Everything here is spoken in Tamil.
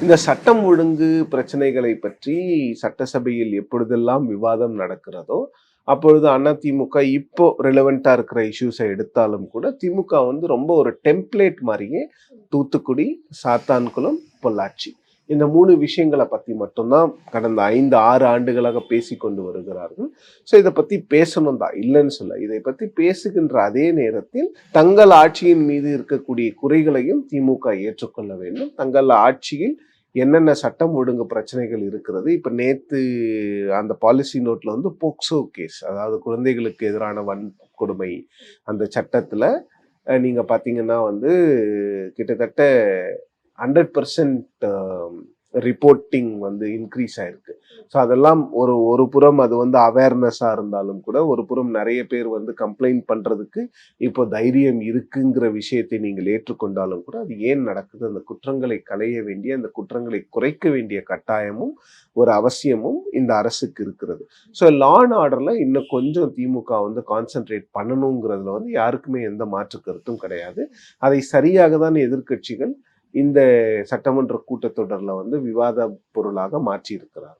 இந்த சட்டம் ஒழுங்கு பிரச்சனைகளை பற்றி சட்டசபையில் எப்பொழுதெல்லாம் விவாதம் நடக்கிறதோ அப்பொழுது அதிமுக இப்போ ரிலவெண்டா இருக்கிற இஷ்யூஸை எடுத்தாலும் கூட திமுக வந்து ரொம்ப ஒரு டெம்ப்ளேட் மாதிரியே தூத்துக்குடி, சாத்தான்குளம், பொள்ளாச்சி இந்த 3 விஷயங்களை பத்தி மட்டும்தான் கடந்த 5-6 ஆண்டுகளாக பேசி கொண்டு வருகிறார்கள். ஸோ இதை பத்தி பேசணும் தான், இல்லைன்னு சொல்ல. இதை பத்தி பேசுகின்ற அதே நேரத்தில் தங்கள் ஆட்சியின் மீது இருக்கக்கூடிய குறைகளையும் திமுக ஏற்றுக்கொள்ள வேண்டும். தங்கள் ஆட்சியில் என்னென்ன சட்டம் ஒழுங்கு பிரச்சனைகள் இருக்கிறது. இப்ப நேத்து அந்த பாலிசி நோட்ல வந்து போக்சோ கேஸ், அதாவது குழந்தைகளுக்கு எதிரான வன்கொடுமை அந்த சட்டத்துல நீங்க பாத்தீங்கன்னா வந்து கிட்டத்தட்ட 100% ரிப்போர்ட்டிங் வந்து இன்க்ரீஸ் ஆயிருக்கு. ஸோ அதெல்லாம் ஒரு புறம் அது வந்து அவேர்னஸாக இருந்தாலும் கூட, ஒரு புறம் நிறைய பேர் வந்து கம்ப்ளைண்ட் பண்ணுறதுக்கு இப்போ தைரியம் இருக்குங்கிற விஷயத்தை நீங்கள் ஏற்றுக்கொண்டாலும் கூட, அது ஏன் நடக்குது? அந்த குற்றங்களை களைய வேண்டிய, அந்த குற்றங்களை குறைக்க வேண்டிய கட்டாயமும் ஒரு அவசியமும் இந்த அரசுக்கு இருக்கிறது. ஸோ லா அண்ட் ஆர்டர்ல இன்னும் கொஞ்சம் திமுக வந்து கான்சென்ட்ரேட் பண்ணணுங்கிறதுல வந்து யாருக்குமே எந்த மாற்று கருத்தும் கிடையாது. அதை சரியாக தான் எதிர்க்கட்சிகள் இந்த சட்டமன்ற கூட்டத்தொடர்ல வந்து விவாத பொருளாக மாற்றி இருக்கிறார்.